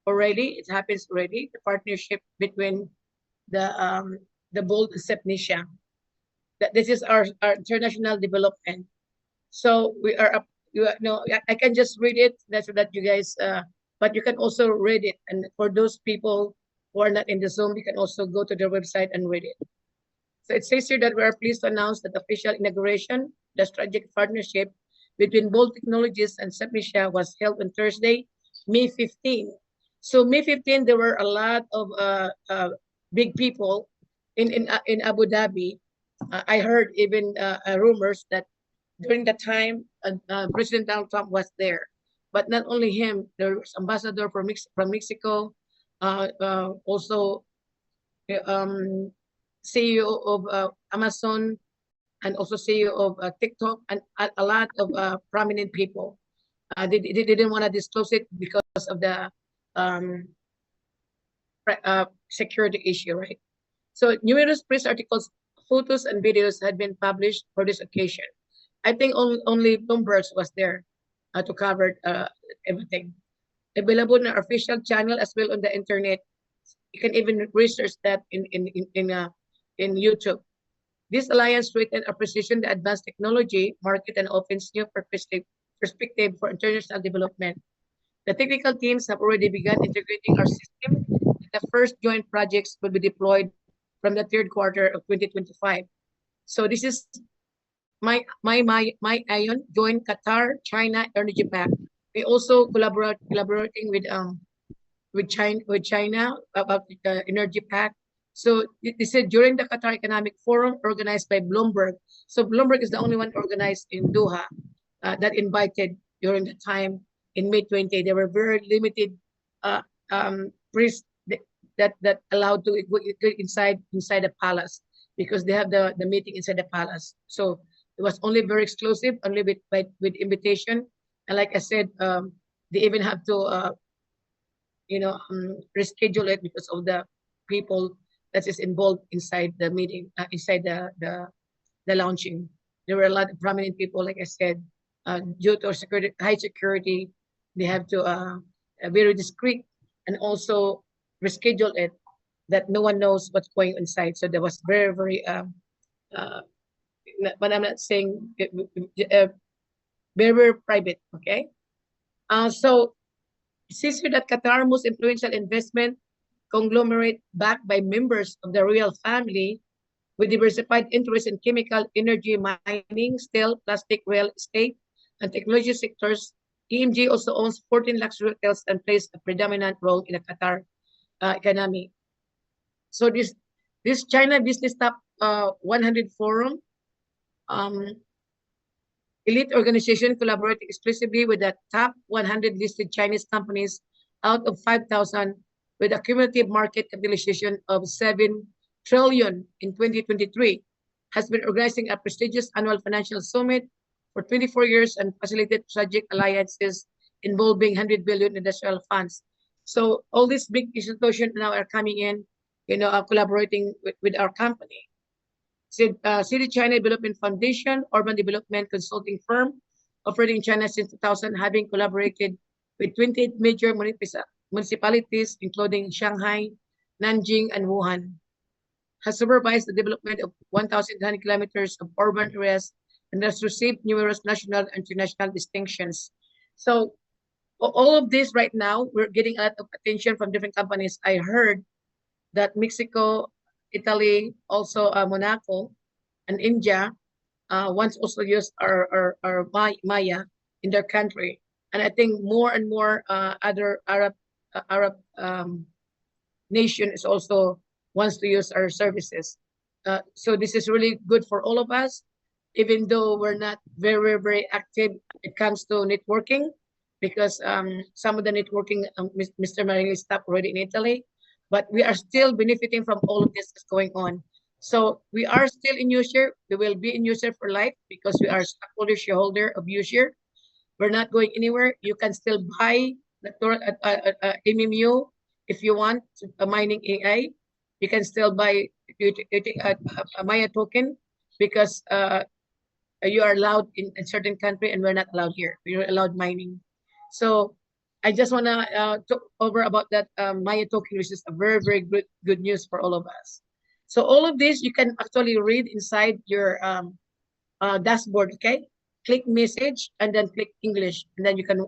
already. It happens already. The partnership between the Bold and Sepnisha. That this is our international development. So we are up. I can just read it. That's so that you guys. But you can also read it. And for those people who are not in the Zoom, you can also go to their website and read it. So it says here that we are pleased to announce that the official inauguration, the strategic partnership between Bold Technologies and Sepmisha was held on Thursday, May 15. So May 15, there were a lot of big people in Abu Dhabi. I heard even rumors that during the time President Donald Trump was there. But not only him, there was ambassador from Mexico, also CEO of Amazon, and also CEO of TikTok, and a lot of prominent people. They didn't want to disclose it because of the um, security issue, right? So numerous press articles, photos, and videos had been published for this occasion. I think only Bloomberg was there to cover everything. Available on our official channel as well on the internet. You can even research that in YouTube. This alliance strengthens our position the advanced technology market and opens new perspective for international development. The technical teams have already begun integrating our system. The first joint projects will be deployed from the third quarter of 2025. So this is my Ion joined Qatar China Energy Pact. We also collaborating with China about the energy pact. So they said during the Qatar Economic Forum organized by Bloomberg. So Bloomberg is the only one organized in Doha that invited during the time in May 20. There were very limited priests that allowed to go inside the palace because they have the meeting inside the palace. So it was only very exclusive, only with invitation. And like I said, they even have to reschedule it because of the people that is involved inside the meeting, inside the launching. There were a lot of prominent people, like I said, due to high security, they have to very discreet and also reschedule it that no one knows what's going inside. So there was very, but I'm not saying very private. Okay. So it says here that Qatar, most influential investment conglomerate backed by members of the royal family with diversified interests in chemical, energy, mining, steel, plastic, real estate, and technology sectors. EMG also owns 14 luxury hotels and plays a predominant role in the Qatar economy. So this China Business Top 100 Forum, elite organization collaborating exclusively with the top 100 listed Chinese companies out of 5,000 with a cumulative market capitalization of 7 trillion in 2023, has been organizing a prestigious annual financial summit for 24 years and facilitated strategic alliances involving 100 billion industrial funds. So all these big institutions now are coming in, collaborating with our company. City China Development Foundation, urban development consulting firm operating in China since 2000, having collaborated with 28 major municipalities, including Shanghai, Nanjing, and Wuhan, has supervised the development of 1,100 kilometers of urban areas and has received numerous national and international distinctions. So all of this right now, we're getting a lot of attention from different companies. I heard that Mexico, Italy, also Monaco, and India once also used our Maya in their country. And I think more and more other Arab nation is also wants to use our services. So this is really good for all of us, even though we're not very active when it comes to networking, because some of the networking, Mr. Marini stopped already in Italy, but we are still benefiting from all of this that's going on. So we are still in UShare. We will be in UShare for life because we are stockholder shareholder of UShare. We're not going anywhere. You can still buy the MMU if you want a mining AI. You can still buy a Maya token because you are allowed in a certain country and we're not allowed here. We're allowed mining. So I just want to talk over about that Maya token, which is a very, very good news for all of us. So all of this you can actually read inside your dashboard, okay? Click message and then click English, and then you can,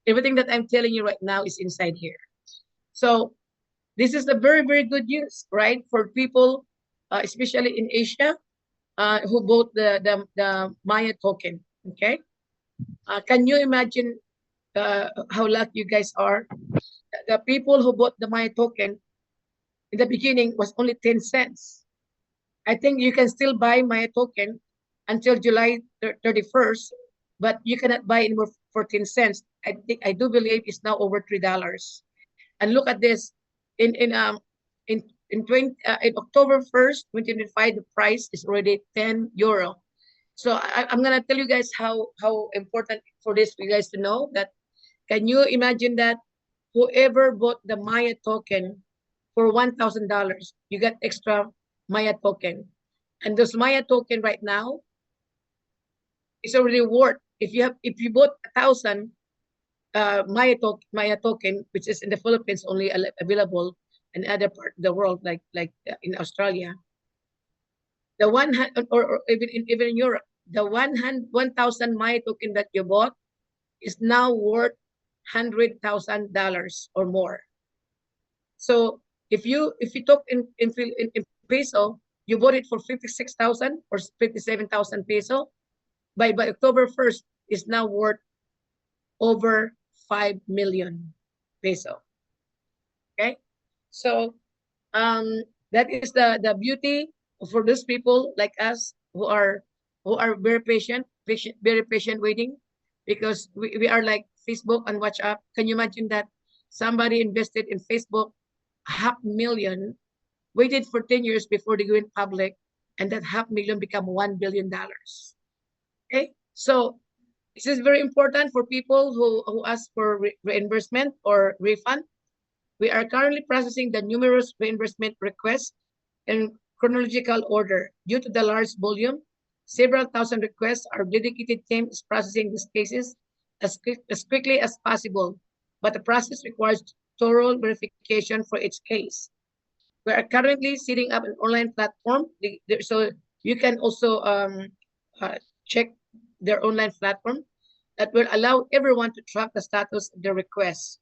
everything that I'm telling you right now is inside here. So this is a very, very good news, right? For people, especially in Asia, who bought the Maya token, okay? Can you imagine how lucky you guys are? The people who bought the Maya token in the beginning was only 10 cents. I think you can still buy Maya token until July 31st, but you cannot buy anymore for 10 cents. I do believe it's now over $3. And look at this. In in October 1st, 2025, the price is already €10. So I'm gonna tell you guys how important for this for you guys to know that. Can you imagine that whoever bought the Maya token for $1,000, you get extra Maya token, and those Maya token right now is already worth. If you bought 1,000 Maya token, which is in the Philippines only available in other part of the world, like in Australia, the one hand or even in Europe, the 1,000 Maya token that you bought is now worth $100,000 or more. So if you took in peso, you bought it for 56,000 or 57,000 peso. By October 1st, is now worth over 5 million peso. Okay, so that is the beauty for those people like us who are very very patient waiting, because we are like Facebook and WhatsApp. Can you imagine that somebody invested in Facebook $500,000, waited for 10 years before they went public, and that $500,000 become $1 billion. Okay, so this is very important for people who ask for reimbursement or refund. We are currently processing the numerous reimbursement requests in chronological order. Due to the large volume, several thousand requests, our dedicated team is processing these cases as quickly as possible, but the process requires thorough verification for each case. We are currently setting up an online platform, so you can also check their online platform that will allow everyone to track the status of their requests.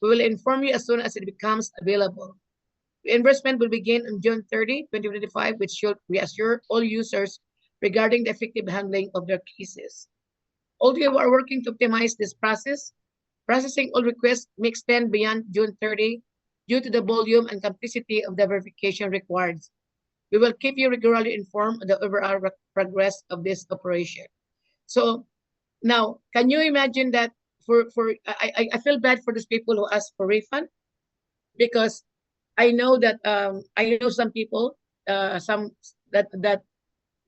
We will inform you as soon as it becomes available. Reimbursement will begin on June 30, 2025, which should reassure all users regarding the effective handling of their cases. Although we are working to optimize this process, processing all requests may extend beyond June 30 due to the volume and complexity of the verification required. We will keep you regularly informed of the overall progress of this operation. So now, can you imagine that I feel bad for those people who ask for refund, because I know that I know some people some that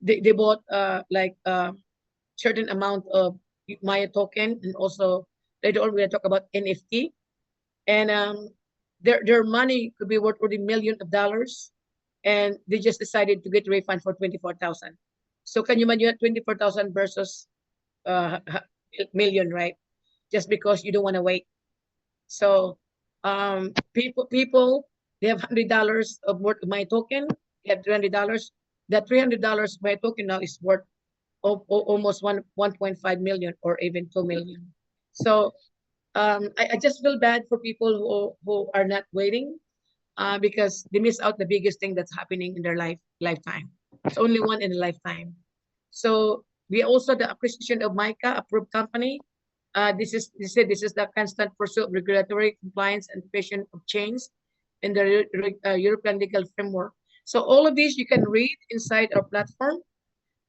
they bought like certain amount of Maya token, and also later on we're gonna talk about NFT, and their money could be worth already millions of dollars, and they just decided to get a refund for 24,000. So can you imagine 24,000 versus million, right? Just because you don't want to wait. So people they have $100 of worth of my token. They have $300. That $300 my token now is worth almost 1.5 million or even 2 million. So I just feel bad for people who are not waiting, because they miss out the biggest thing that's happening in their lifetime. It's only one in a lifetime. So we also the acquisition of MiCA approved company. This is the constant pursuit of regulatory compliance and patient of change in the European legal framework. So all of these you can read inside our platform,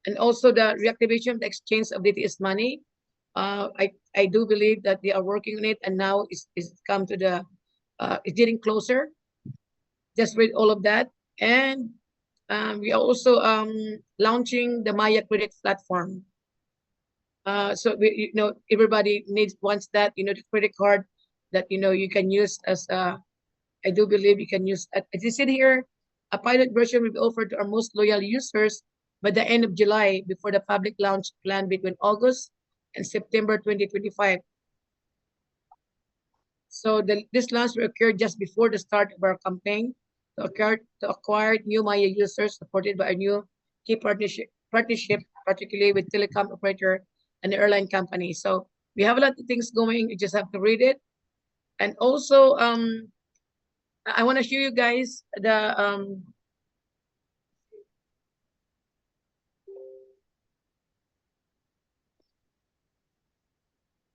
and also the reactivation of the exchange of DTS money. I do believe that they are working on it, and now it's come to the it's getting closer. Just read all of that, and we are also launching the Maya Credit platform. So everybody wants that the credit card that you can use as I do believe you can use as you see here, a pilot version will be offered to our most loyal users by the end of July, before the public launch planned between August and September 2025. So this launch occurred just before the start of our campaign to acquire new Maya users, supported by a new key partnership, particularly with telecom operator and the airline company. So we have a lot of things going. You just have to read it. And also, I want to show you guys the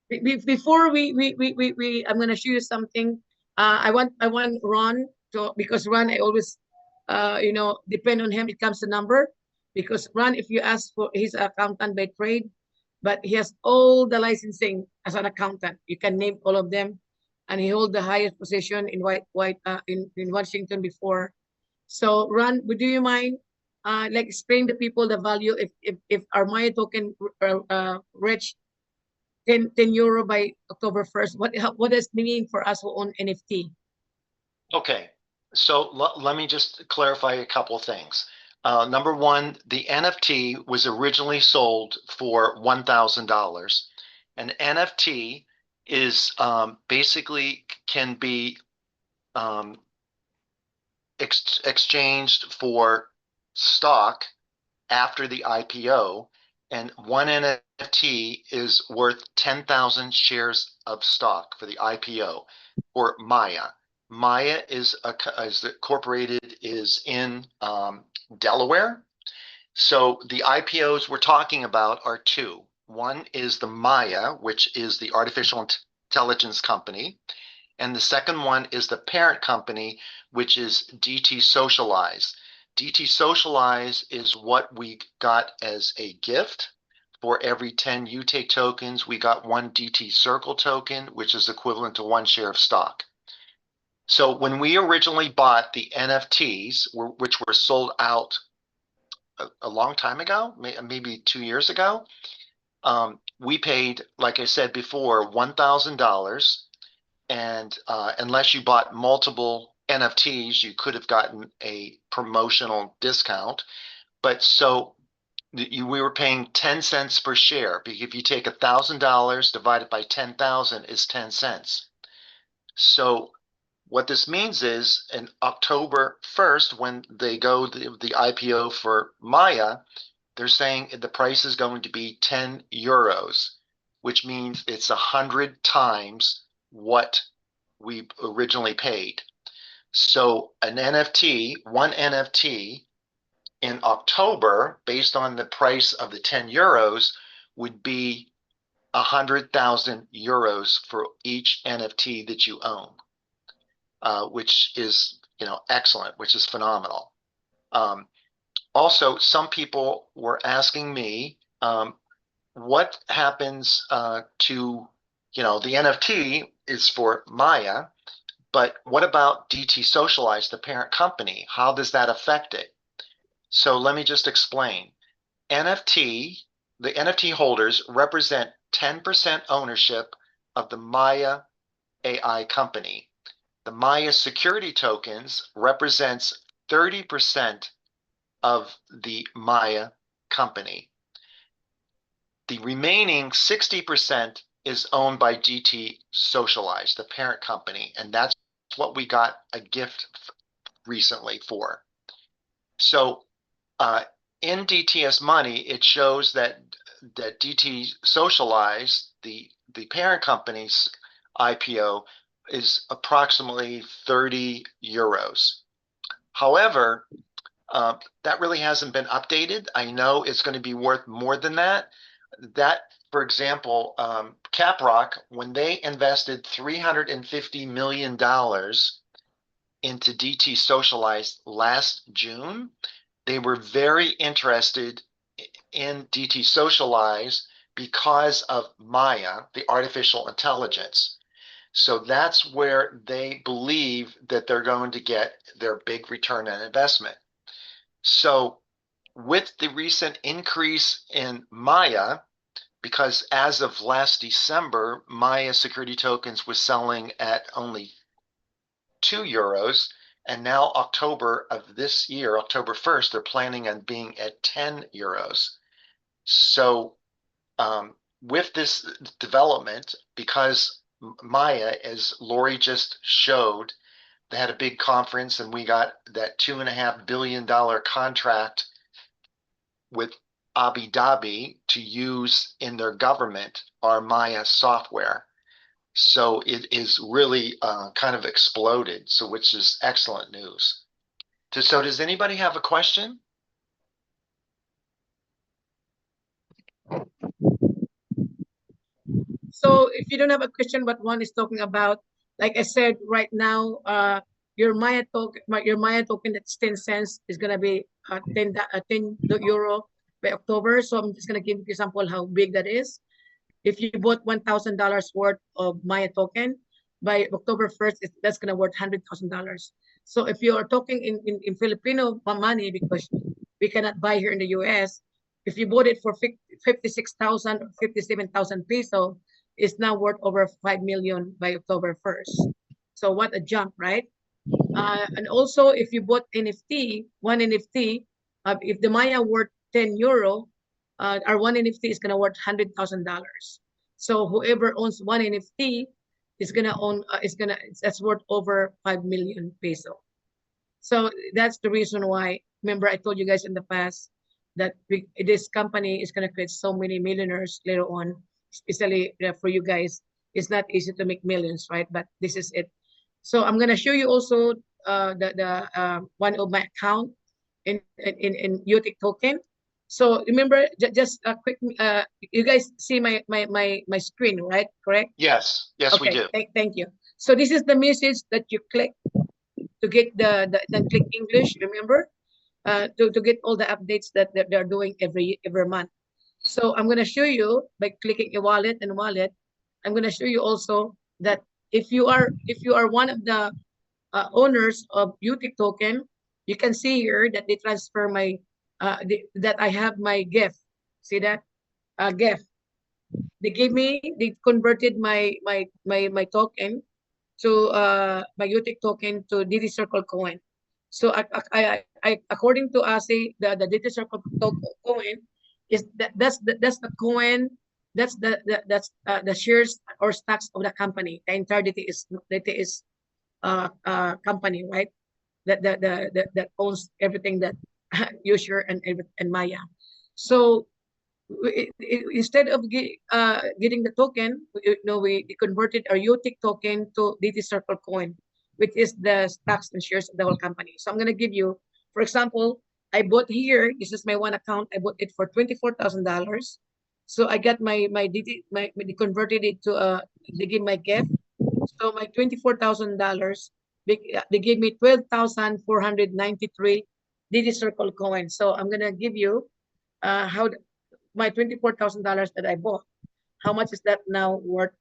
before we I'm gonna show you something. I want Ron to, because Ron, I always depend on him. It comes to number, because Ron, if you ask for his accountant by trade, but he has all the licensing as an accountant. You can name all of them, and he hold the highest position in in Washington before. So Ron, would you mind like explain to people the value if our Maya token reach 10 euro by October 1st. What does it mean for us who own NFT? Okay, so let me just clarify a couple things. Number one, the NFT was originally sold for $1,000. An NFT is basically can be exchanged for stock after the IPO, and one NFT is worth 10,000 shares of stock for the IPO for Maya. Maya is incorporated is in Delaware. So the IPOs we're talking about are two. One is the Maya, which is the artificial intelligence company, and the second one is the parent company, which is DT Socialize. DT Socialize is what we got as a gift. For every 10 UTE tokens, we got one DT Circle token, which is equivalent to one share of stock. So when we originally bought the NFTs, which were sold out a long time ago, maybe 2 years ago, we paid, like I said before, $1,000. And unless you bought multiple NFTs, you could have gotten a promotional discount. But so we were paying 10 cents per share. If you take $1,000 divided by 10,000 is 10 cents. So what this means is in October 1st, when they go the IPO for Maya, they're saying the price is going to be 10 euros, which means it's 100 times what we originally paid. So an NFT, one NFT in October, based on the price of the 10 euros, would be 100,000 euros for each NFT that you own, which is excellent, which is phenomenal. Also, some people were asking me, what happens to, the NFT is for Maya, but what about DT Socialize, the parent company? How does that affect it? So let me just explain. The NFT holders represent 10% ownership of the Maya AI company. The Maya security tokens represents 30% of the Maya company. The remaining 60% is owned by DT Socialize, the parent company, and that's what we got a gift recently for. So in DTS Money, it shows that DT Socialize, the parent company's IPO, is approximately 30 euros. However, that really hasn't been updated. I know it's going to be worth more than that. That, for example, Caprock, when they invested $350 million into DT Socialize last June, they were very interested in DT Socialize because of Maya, the artificial intelligence. So that's where they believe that they're going to get their big return on investment. So with the recent increase in Maya, because as of last December, Maya security tokens was selling at only 2 euros, and now October of this year, October 1st, they're planning on being at 10 euros. So with this development, because Maya, as Lori just showed, they had a big conference and we got that $2.5 billion contract with Abu Dhabi to use in their government our Maya software. So it is really kind of exploded, so which is excellent news. So does anybody have a question? So if you don't have a question, what one is talking about, like I said, right now, your Maya token that's 10 cents is gonna be 10 euro by October. So I'm just gonna give you an example how big that is. If you bought $1,000 worth of Maya token by October 1st, that's gonna worth $100,000. So if you are talking in Filipino money, because we cannot buy here in the US, if you bought it for 56,000 or 57,000 peso, it's now worth over 5 million by October 1st. So what a jump, right? And also, if you bought NFT, one NFT, if the Maya worth 10 euro, our one NFT is gonna worth $100,000. So whoever owns one NFT is gonna own that's worth over 5 million peso. So that's the reason why. Remember, I told you guys in the past that this company is gonna create so many millionaires later on, especially for you guys. It's not easy to make millions, right? But this is it. So I'm gonna show you also the one of my account in UTIC token. So remember, just a quick, you guys see my screen, right? Correct? Yes, yes, we Okay, do. thank you. So this is the message that you click to get then click English, remember? To get all the updates that they're doing every month. So I'm gonna show you by clicking a wallet and wallet. I'm gonna show you also that if you are one of the owners of UTIC token, you can see here that they transfer my that I have my gift. See that gift? They converted my token to my UTIC token to DD Circle coin. So according to ASI, the DD Circle coin is that's the coin, that's the shares or stocks of the company. The entirety is company, right? That owns everything that Ushare and Maya. So instead of getting the token, we converted our UTIC token to DT Circle coin, which is the stocks and shares of the whole company. So I'm gonna give you, for example, I bought here. This is my one account. I bought it for $24,000. So I got my DT they converted it to they give my gift. So my $24,000, they gave me 12,493 DD Circle coins. So I'm gonna give you how my $24,000 that I bought. How much is that now worth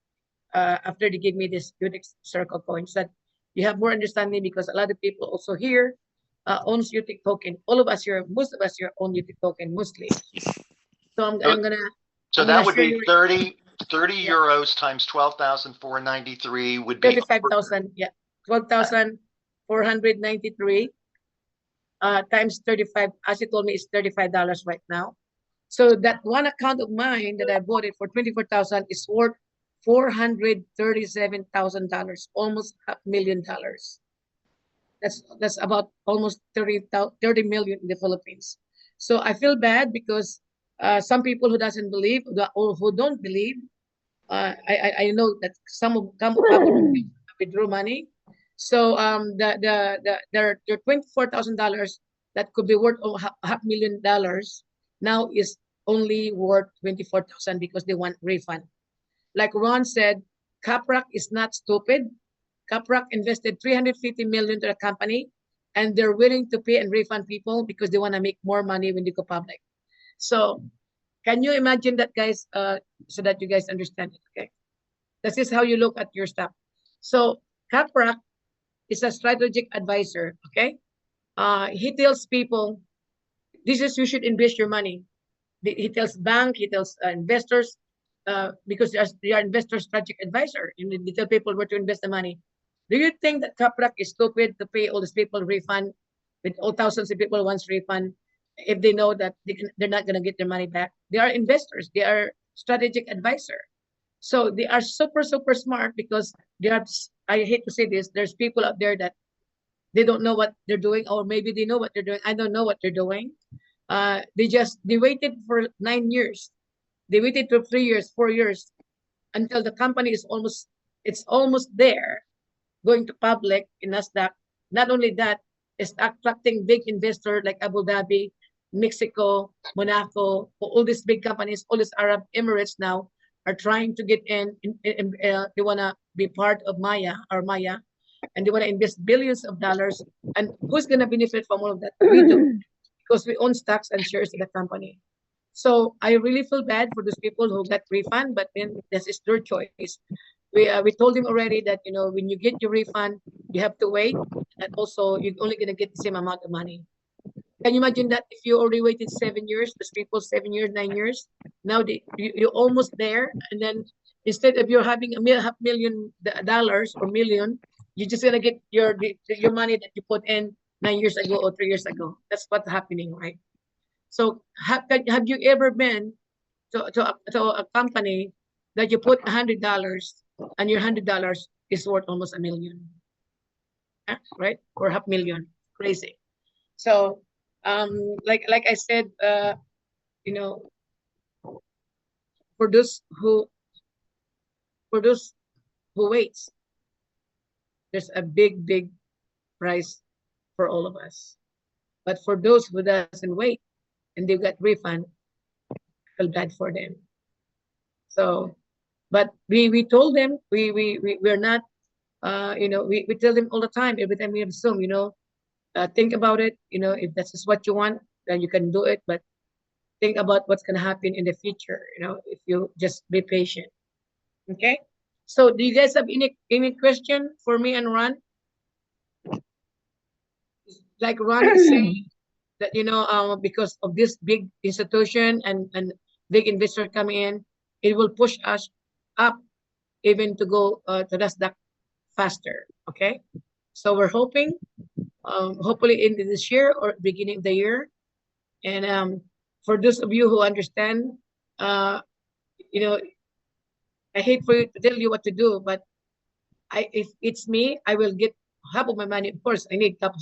after they give me this UTIC Circle coins? That you have more understanding, because a lot of people also here owns UTIC token. All of us here, most of us here own UTIC token mostly. So I'm gonna. So I'm that gonna would show be you 30 Yeah. euros times 12,493 would be 35,000. Yeah, 12,493 times 35. As you told me, is $35 right now. So that one account of mine that I bought it for 24,000 is worth $437,000, almost $500,000. That's about almost 30 million in the Philippines. So I feel bad because some people who doesn't believe or who don't believe, I know that some of withdraw money. So their $24,000 that could be worth $500,000 now is only worth 24,000 because they want refund. Like Ron said, Caprock is not stupid. Caprock invested 350 million to the company, and they're willing to pay and refund people because they want to make more money when they go public. So can you imagine that, guys? So that you guys understand it, okay? This is how you look at your stuff. So Caprock is a strategic advisor, okay? He tells people, this is you should invest your money. He tells bank, he tells investors, because they are investor strategic advisor, and they tell people where to invest the money. Do you think that Caprock is stupid to pay all these people refund, with all thousands of people wants refund, if they know that they're not going to get their money back? They are investors. They are strategic advisor. So they are super, super smart because they are, I hate to say this, there's people out there that they don't know what they're doing, or maybe they know what they're doing. I don't know what they're doing. They waited for 9 years. They waited for 3 years, 4 years, until the company is almost there, going to public in Nasdaq. Not only that, it's attracting big investors like Abu Dhabi, Mexico, Monaco, all these big companies, all these Arab Emirates now are trying to get they want to be part of Maya, and they want to invest billions of dollars. And who's going to benefit from all of that? We do, because we own stocks and shares in the company. So I really feel bad for those people who got refund, but then this is their choice. We told them already that, you know, when you get your refund, you have to wait, and also you're only gonna get the same amount of money. Can you imagine that if you already waited 7 years, those people 7 years, 9 years, now you're almost there, and then instead of you're having $500,000 or million, you're just gonna get your money that you put in 9 years ago or 3 years ago. That's what's happening, right? So have you ever been to a company that you put $100 and your $100 is worth almost $1 million, right? Or $500,000, crazy. So like I said, you know, for those who waits, there's a big price for all of us. But for those who doesn't wait and they got refund, I feel bad for them. So, but we told them we're not, you know, we tell them all the time, every time we have Zoom, you know, think about it, you know, if this is what you want, then you can do it, but think about what's going to happen in the future, you know, if you just be patient. Okay. So do you guys have any question for me and Ron? Like Ron is saying that, you know, because of this big institution and big investor coming in, it will push us up even to go to NASDAQ faster. Okay. So we're hoping, hopefully in this year or beginning of the year. And for those of you who understand, you know, I hate for you to tell you what to do, but if it's me, I will get half of my money. Of course, I need couple.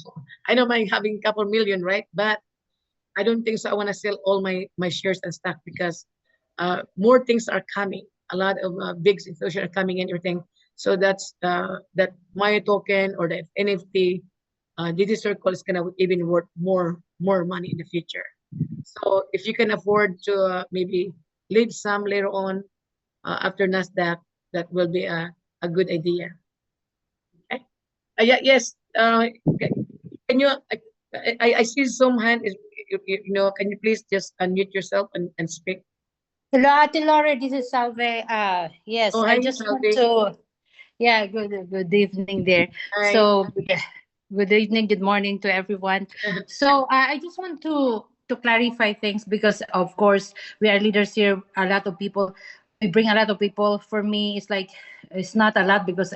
I don't mind having a couple million, right? But I don't think so. I want to sell all my shares and stock because more things are coming. A lot of big institutions are coming in, everything. So that's that Maya token or the NFT DigiCircle is gonna even worth more money in the future. So if you can afford to maybe leave some later on after Nasdaq, that will be a good idea. Okay. Yeah. Yes. Can you? I see some hand is, you know. Can you please just unmute yourself and speak? Hello, Ate Laura. This is Salve. Yes, Oh, I hi, just want Salve. to. Yeah, good evening there. Hi. So, good evening, good morning to everyone. So, I just want to clarify things because, of course, we are leaders here. A lot of people, we bring a lot of people. For me, it's like it's not a lot because